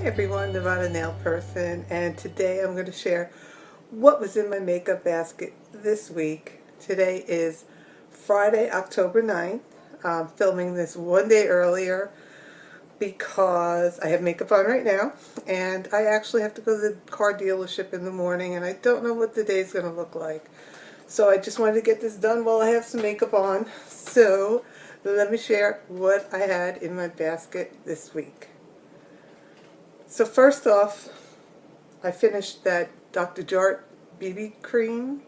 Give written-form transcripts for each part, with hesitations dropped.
everyone, Nirvana Nail Person, and today I'm going to share what was in my makeup basket this week. Today is Friday, October 9th. I'm filming this one day earlier because I have makeup on right now, and I actually have to go to the car dealership in the morning, and I don't know what the day is going to look like. So I just wanted to get this done while I have some makeup on. So let me share what I had in my basket this week. So first off, I finished that Dr. Jart BB cream.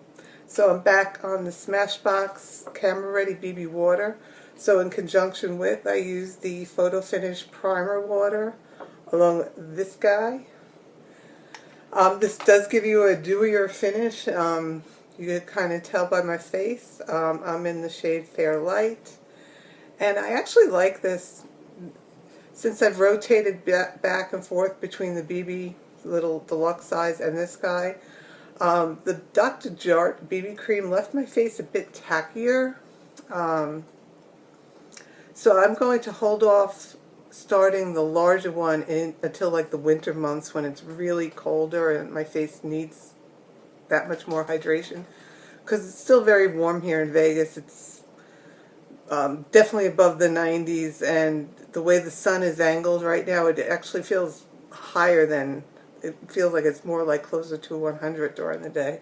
So I'm back on the Smashbox Camera Ready BB water. So in conjunction with, I used the Photo Finish Primer water along with this guy. This does give you a dewier finish. You can kind of tell by my face. I'm in the shade Fair Light. And I actually like this. Since I've rotated back and forth between the BB little deluxe size and this guy, the Dr. Jart BB cream left my face a bit tackier. So I'm going to hold off starting the larger one until like the winter months when it's really colder and my face needs that much more hydration. Because it's still very warm here in Vegas. It's definitely above the 90s, and the way the sun is angled right now, it actually feels higher than, it feels like it's more like closer to 100 during the day.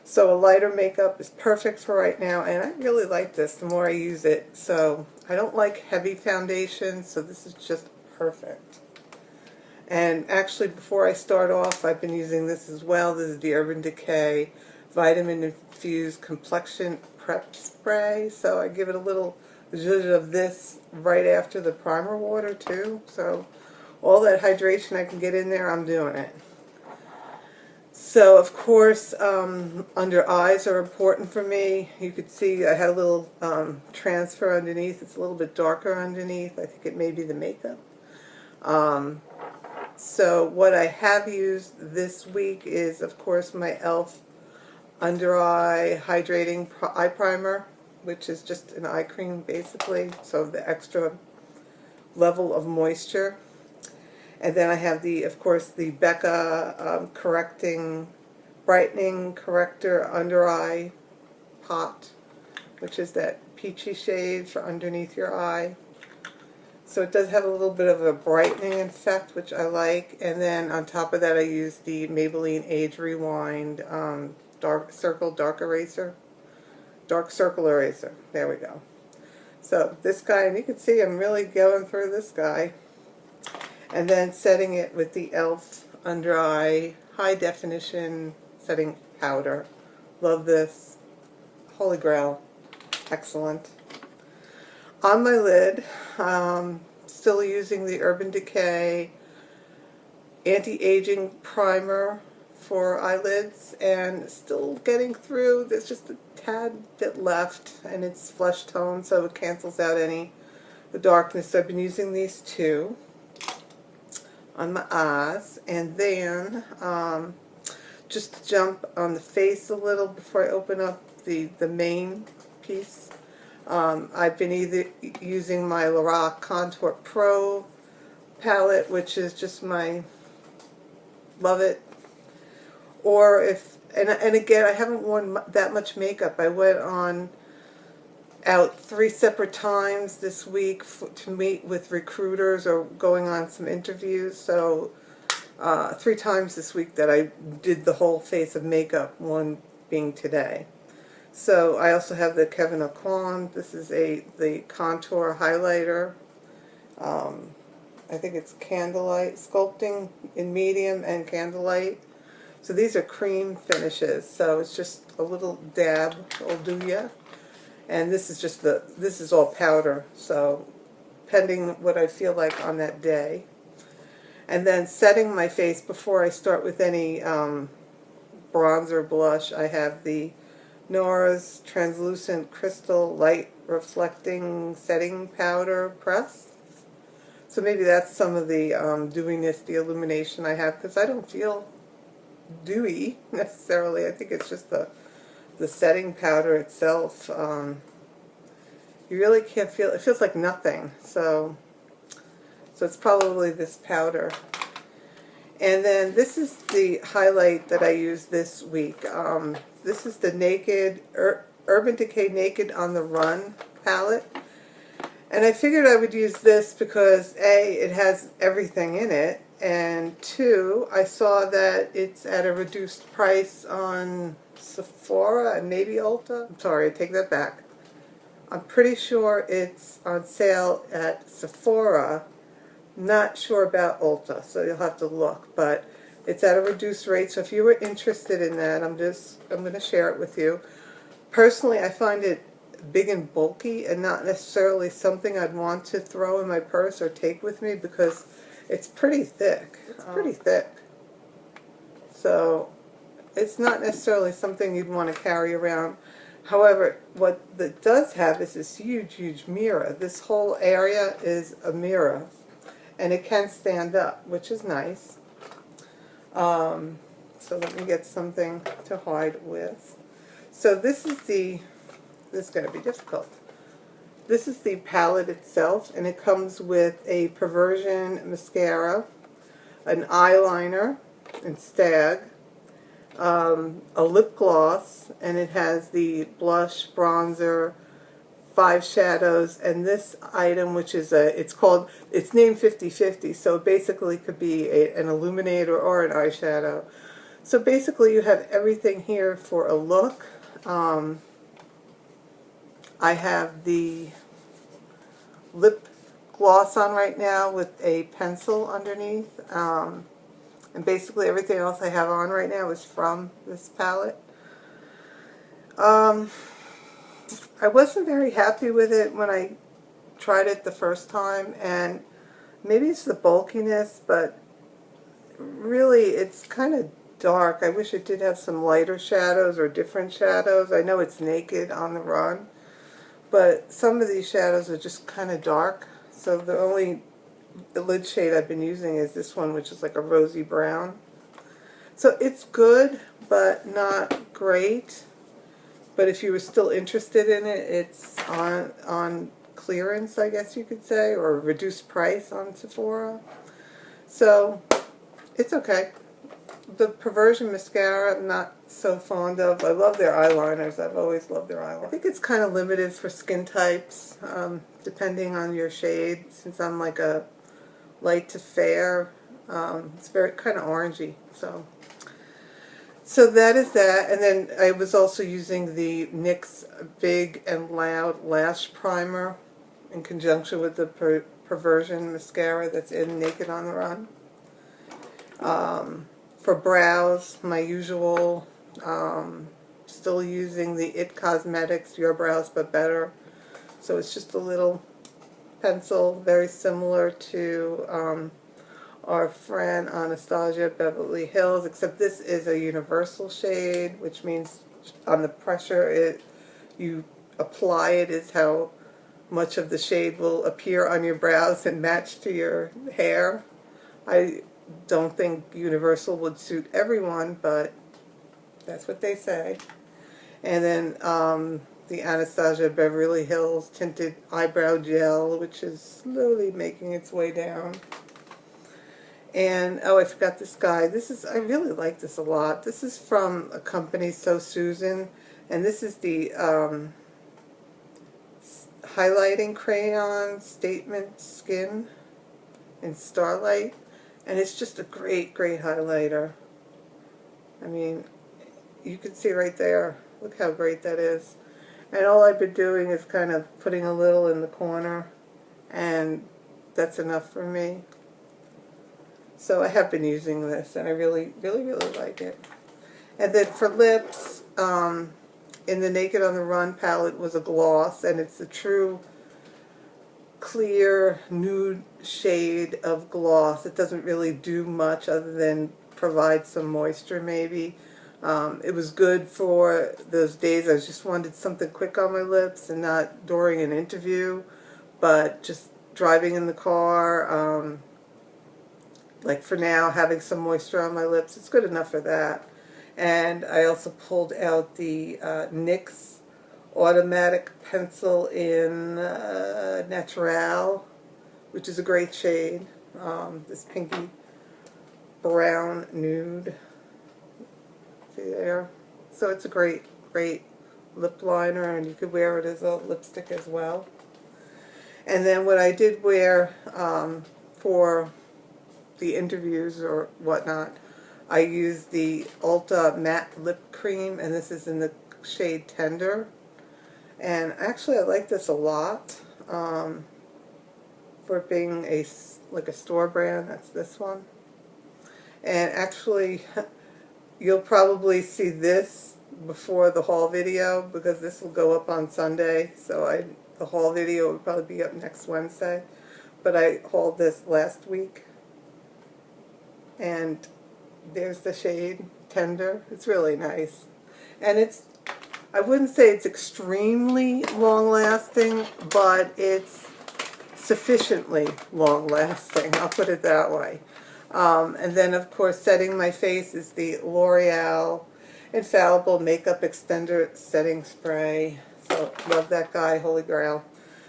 So a lighter makeup is perfect for right now, and I really like this the more I use it. So I don't like heavy foundation, so this is just perfect. And actually, before I start off, I've been using this as well. This is the Urban Decay Vitamin Infused Complexion Prep Spray. So I give it a little zhuzh of this right after the primer water too. So all that hydration I can get in there, I'm doing it. So of course, under eyes are important for me. You could see I had a little transfer underneath. It's a little bit darker underneath. I think it may be the makeup. So what I have used this week is, of course, my e.l.f. Under Eye Hydrating Eye Primer, which is just an eye cream basically, so the extra level of moisture. And then I have the, of course, the Becca Brightening Corrector Under Eye Pot, which is that peachy shade for underneath your eye. So it does have a little bit of a brightening effect, which I like. And then on top of that, I use the Maybelline Age Rewind Dark Circle Eraser. There we go. So this guy, and you can see I'm really going through this guy. And then setting it with the e.l.f. Under Eye High Definition Setting Powder. Love this. Holy grail. Excellent. On my lid, still using the Urban Decay Anti-Aging Primer for eyelids, and still getting through. There's just a tad bit left, and it's flesh tone, so it cancels out the darkness. So I've been using these two on my eyes, and then just jump on the face a little before I open up the main piece. I've been either using my Lorac Contour Pro palette, which is just love it. Or if, and again, I haven't worn that much makeup. I went out 3 separate times this week to meet with recruiters or going on some interviews. So 3 times this week that I did the whole face of makeup, one being today. So I also have the Kevyn Aucoin. This is the contour highlighter. I think it's Candlelight, Sculpting in medium and Candlelight. So these are cream finishes, so it's just a little dab will do ya. And this is just this is all powder, so pending what I feel like on that day. And then setting my face before I start with any bronzer blush, I have the Nars Translucent Crystal Light Reflecting Setting Powder Press. So maybe that's some of the dewiness, the illumination I have, because I don't feel dewy necessarily. I think it's just the setting powder itself. You really can't feel, it feels like nothing. So it's probably this powder. And then this is the highlight that I used this week. This is the Urban Decay Naked on the Run palette. And I figured I would use this because A, it has everything in it, and 2, I saw that it's at a reduced price on Sephora and maybe Ulta. I'm sorry, I take that back. I'm pretty sure it's on sale at Sephora. Not sure about Ulta, so you'll have to look, but it's at a reduced rate. So if you were interested in that, I'm going to share it with you. Personally, I find it big and bulky and not necessarily something I'd want to throw in my purse or take with me because it's pretty thick. It's pretty thick. So it's not necessarily something you'd want to carry around. However, what it does have is this huge, huge mirror. This whole area is a mirror, and it can stand up, which is nice. So let me get something to hide with. So this is going to be difficult. This is the palette itself, and it comes with a Perversion mascara, an eyeliner in Stag, a lip gloss, and it has the blush, bronzer, 5 shadows, and this item, which is it's named 50/50, so it basically could be an illuminator or an eyeshadow. So basically you have everything here for a look. I have the lip gloss on right now with a pencil underneath, and basically everything else I have on right now is from this palette. I wasn't very happy with it when I tried it the first time, and maybe it's the bulkiness, but really it's kind of dark. I wish it did have some lighter shadows or different shadows. I know it's Naked on the Run, but some of these shadows are just kind of dark. So the only lid shade I've been using is this one, which is like a rosy brown. So it's good, but not great. But if you were still interested in it, it's on clearance, I guess you could say, or reduced price on Sephora. So it's okay. The Perversion mascara, I'm not so fond of. I love their eyeliners. I've always loved their eyeliners. I think it's kind of limited for skin types, depending on your shade. Since I'm like a light to fair, it's very kind of orangey. So that is that. And then I was also using the NYX Big and Loud Lash Primer in conjunction with the Perversion mascara that's in Naked on the Run. For brows, my usual, still using the IT Cosmetics Your Brows But Better. So it's just a little pencil, very similar to our friend Anastasia Beverly Hills, except this is a universal shade, which means on the pressure you apply it is how much of the shade will appear on your brows and match to your hair. I don't think universal would suit everyone, but that's what they say. And then the Anastasia Beverly Hills Tinted Eyebrow Gel, which is slowly making its way down. And, oh, I forgot this guy. I really like this a lot. This is from a company, So Susan, and this is the highlighting crayon Statement Skin in Starlight. And it's just a great, great highlighter. I mean, you can see right there. Look how great that is. And all I've been doing is kind of putting a little in the corner, and that's enough for me. So I have been using this, and I really, really, really like it. And then for lips, in the Naked on the Run palette was a gloss, and it's a true clear nude shade of gloss. It doesn't really do much other than provide some moisture maybe. It was good for those days I just wanted something quick on my lips and not during an interview, but just driving in the car, like for now, having some moisture on my lips, it's good enough for that. And I also pulled out the NYX Automatic Pencil in Natural, which is a great shade, this pinky brown nude. See there? So it's a great lip liner, and you could wear it as a lipstick as well. And then what I did wear for the interviews or whatnot, I used the Ulta matte lip cream, and this is in the shade Tender. And actually I like this a lot for being like a store brand. That's this one. And actually you'll probably see this before the haul video, because this will go up on Sunday, so the haul video will probably be up next Wednesday. But I hauled this last week, and there's the shade Tender. It's really nice, and I wouldn't say it's extremely long lasting, but it's sufficiently long lasting, I'll put it that way. And then of course setting my face is the L'Oreal Infallible Makeup Extender Setting Spray. So love that guy, holy grail.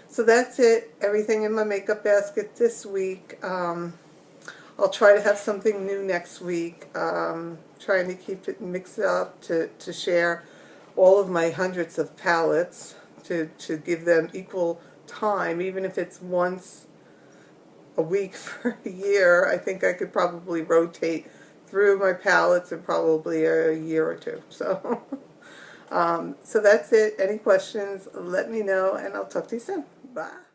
So that's it, everything in my makeup basket this week. I'll try to have something new next week. Trying to keep it mixed up to share all of my hundreds of palettes, to give them equal time, even if it's once a week for a year. I think I could probably rotate through my palettes in probably a year or two. So, so that's it. Any questions, let me know, and I'll talk to you soon. Bye.